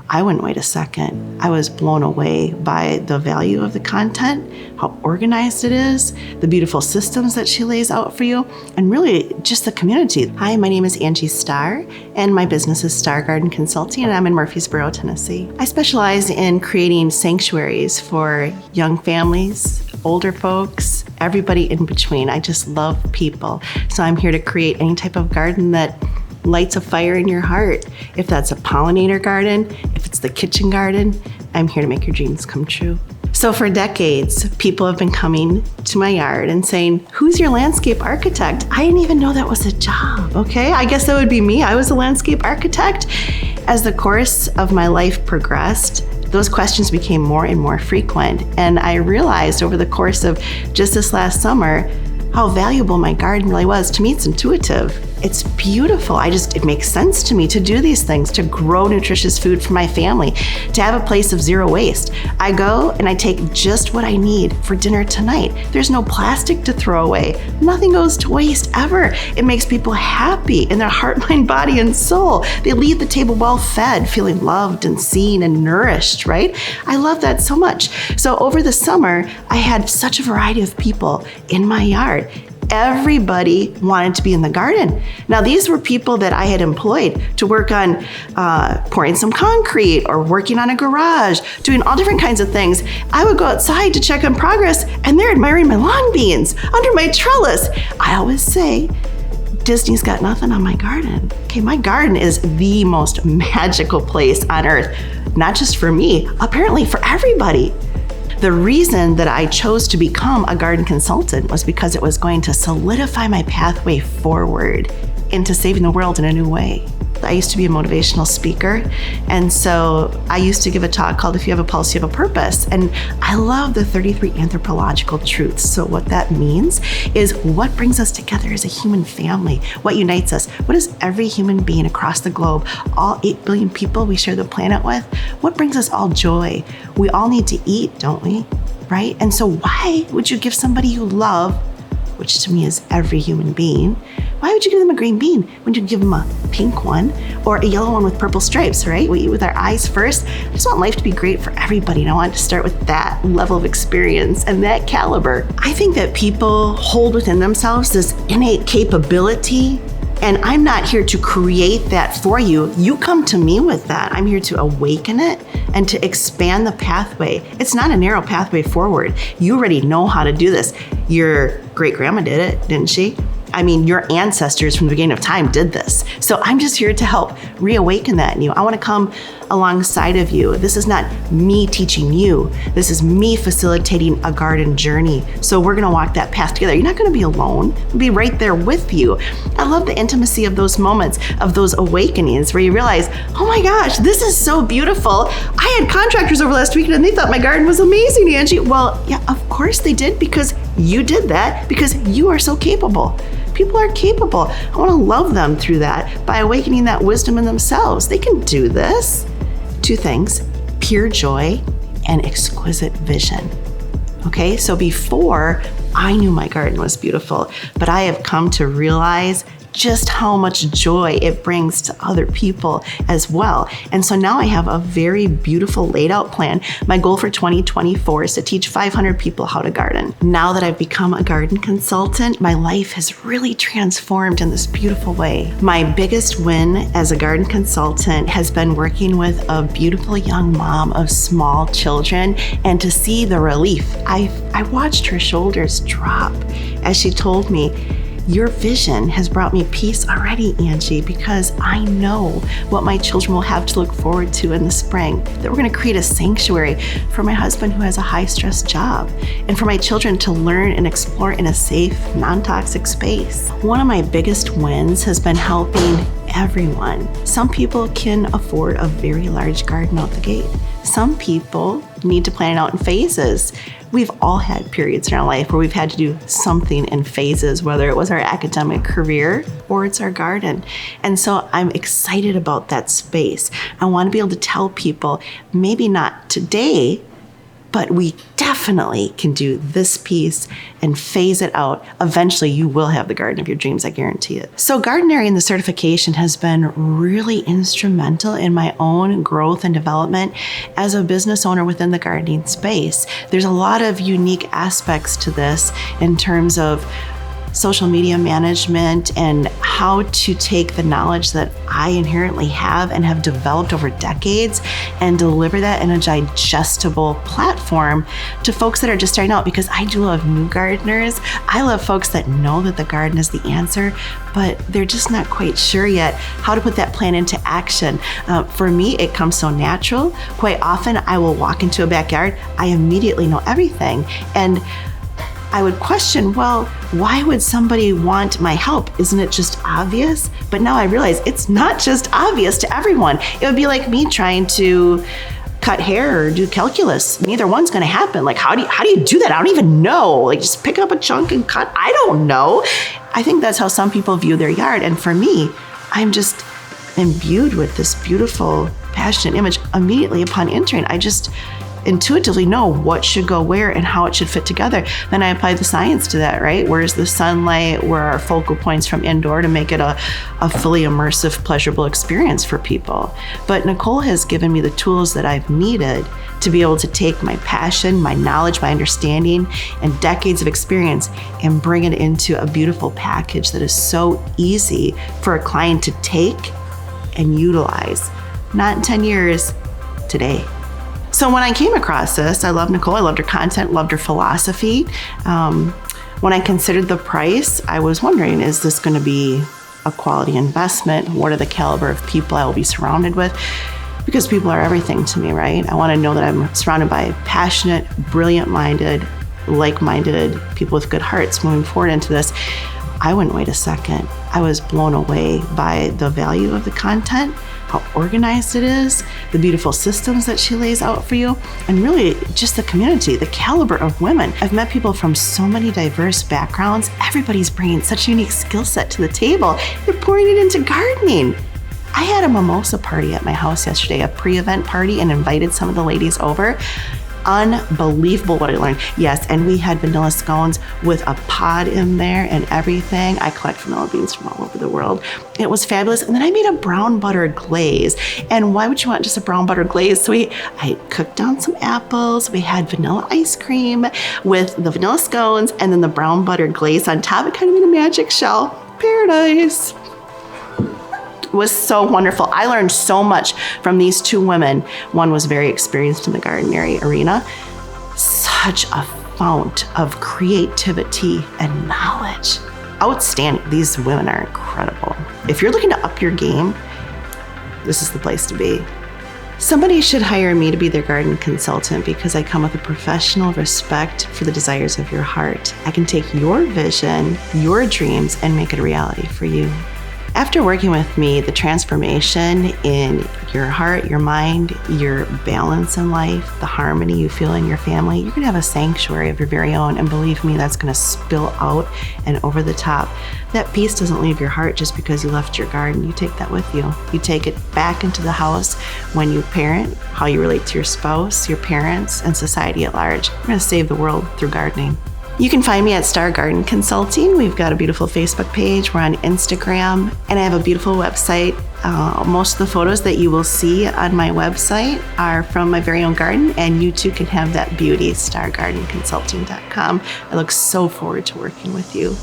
I wouldn't wait a second. I was blown away by the value of the content, how organized it is, the beautiful systems that she lays out for you, and really just the community. Hi, my name is Angie Starr, and my business is Starr Garden Consulting, and I'm in Murfreesboro, Tennessee. I specialize in creating sanctuaries for young families, older folks, everybody in between. I just love people. So I'm here to create any type of garden that lights a fire in your heart. If that's a pollinator garden, if it's the kitchen garden, I'm here to make your dreams come true. So for decades, people have been coming to my yard and saying, who's your landscape architect? I didn't even know that was a job, okay? I guess that would be me. I was a landscape architect. As the course of my life progressed, those questions became more and more frequent. And I realized over the course of just this last summer, how valuable my garden really was. To me, it's intuitive. It's beautiful. It makes sense to me to do these things, to grow nutritious food for my family, to have a place of zero waste. I go and I take just what I need for dinner tonight. There's no plastic to throw away. Nothing goes to waste ever. It makes people happy in their heart, mind, body, and soul. They leave the table well fed, feeling loved and seen and nourished, right? I love that so much. So over the summer, I had such a variety of people in my yard. Everybody wanted to be in the garden. Now, these were people that I had employed to work on pouring some concrete or working on a garage, doing all different kinds of things. I would go outside to check on progress, and they're admiring my lawn beans under my trellis. I always say, Disney's got nothing on my garden. Okay, my garden is the most magical place on earth, not just for me, apparently for everybody. The reason that I chose to become a garden consultant was because it was going to solidify my pathway forward into saving the world in a new way. I used to be a motivational speaker, and so I used to give a talk called If You Have a Pulse, You Have a Purpose. And I love the 33 anthropological truths. So what that means is what brings us together as a human family, what unites us, what does every human being across the globe, all 8 billion people we share the planet with, what brings us all joy? We all need to eat, don't we? Right? And so why would you give somebody you love, which to me is every human being, why would you give them a green bean when you give them a pink one or a yellow one with purple stripes, right? We eat with our eyes first. I just want life to be great for everybody, and I want to start with that level of experience and that caliber. I think that people hold within themselves this innate capability, and I'm not here to create that for you. You come to me with that. I'm here to awaken it and to expand the pathway. It's not a narrow pathway forward. You already know how to do this. Your great-grandma did it, didn't she? I mean, your ancestors from the beginning of time did this. So I'm just here to help reawaken that in you. I want to come alongside of you. This is not me teaching you. This is me facilitating a garden journey. So we're going to walk that path together. You're not going to be alone. I'll be right there with you. I love the intimacy of those moments, of those awakenings where you realize, oh my gosh, this is so beautiful. I had contractors over last weekend and they thought my garden was amazing, Angie. Well, yeah, of course they did, because you did that, because you are so capable. People are capable. I want to love them through that by awakening that wisdom in themselves. They can do this. 2 things, pure joy and exquisite vision. Okay, so before I knew my garden was beautiful, but I have come to realize just how much joy it brings to other people as well. And so now I have a very beautiful laid out plan. My goal for 2024 is to teach 500 people how to garden. Now that I've become a garden consultant, my life has really transformed in this beautiful way. My biggest win as a garden consultant has been working with a beautiful young mom of small children, and to see the relief. I watched her shoulders drop as she told me, your vision has brought me peace already, Angie, because I know what my children will have to look forward to in the spring, that we're going to create a sanctuary for my husband who has a high-stress job, and for my children to learn and explore in a safe, non-toxic space. One of my biggest wins has been helping everyone. Some people can afford a very large garden out the gate. Some people need to plan it out in phases. We've all had periods in our life where we've had to do something in phases, whether it was our academic career or it's our garden. And so I'm excited about that space. I want to be able to tell people, maybe not today, but we definitely definitely can do this piece and phase it out. Eventually, you will have the garden of your dreams, I guarantee it. So Gardenary and the certification has been really instrumental in my own growth and development as a business owner within the gardening space. There's a lot of unique aspects to this in terms of social media management and how to take the knowledge that I inherently have and have developed over decades and deliver that in a digestible platform to folks that are just starting out, because I do love new gardeners. I love folks that know that the garden is the answer, but they're just not quite sure yet how to put that plan into action. For me, it comes so natural. Quite often, I will walk into a backyard, I immediately know everything. And I would question, well, why would somebody want my help? Isn't it just obvious? But now I realize it's not just obvious to everyone. It would be like me trying to cut hair or do calculus. Neither one's going to happen. Like, how do you do that? I don't even know. Like, just pick up a chunk and cut. I don't know. I think that's how some people view their yard. And for me, I'm just imbued with this beautiful, passionate image. Immediately upon entering, I just intuitively know what should go where and how it should fit together. Then I apply the science to that, right? Where's the sunlight? Where are our focal points from indoor to make it a fully immersive, pleasurable experience for people? But Nicole has given me the tools that I've needed to be able to take my passion, my knowledge, my understanding, and decades of experience and bring it into a beautiful package that is so easy for a client to take and utilize. Not in 10 years, today. So when I came across this, I love Nicole, I loved her content, loved her philosophy. When I considered the price, I was wondering, is this going to be a quality investment? What are the caliber of people I will be surrounded with? Because people are everything to me, right? I want to know that I'm surrounded by passionate, brilliant-minded, like-minded people with good hearts moving forward into this. I wouldn't wait a second. I was blown away by the value of the content, how organized it is, the beautiful systems that she lays out for you, and really just the community, the caliber of women. I've met people from so many diverse backgrounds. Everybody's bringing such a unique skill set to the table. They're pouring it into gardening. I had a mimosa party at my house yesterday, a pre-event party, and invited some of the ladies over. Unbelievable what I learned. Yes, and we had vanilla scones with a pod in there and everything. I collect vanilla beans from all over the world. It was fabulous. And then I made a brown butter glaze. And why would you want just a brown butter glaze? So I cooked down some apples. We had vanilla ice cream with the vanilla scones and then the brown butter glaze on top. It kind of made a magic shell. Paradise. Was so wonderful. I learned so much from these two women. One was very experienced in the Gardenary arena. Such a fount of creativity and knowledge. Outstanding. These women are incredible. If you're looking to up your game, this is the place to be. Somebody should hire me to be their garden consultant because I come with a professional respect for the desires of your heart. I can take your vision, your dreams, and make it a reality for you. After working with me, the transformation in your heart, your mind, your balance in life, the harmony you feel in your family, you're gonna have a sanctuary of your very own, and believe me, that's gonna spill out and over the top. That peace doesn't leave your heart just because you left your garden. You take that with you. You take it back into the house when you parent, how you relate to your spouse, your parents, and society at large. You're gonna save the world through gardening. You can find me at Starr Garden Consulting. We've got a beautiful Facebook page. We're on Instagram, and I have a beautiful website. Most of the photos that you will see on my website are from my very own garden, and you too can have that beauty, starrgardenconsulting.com. I look so forward to working with you.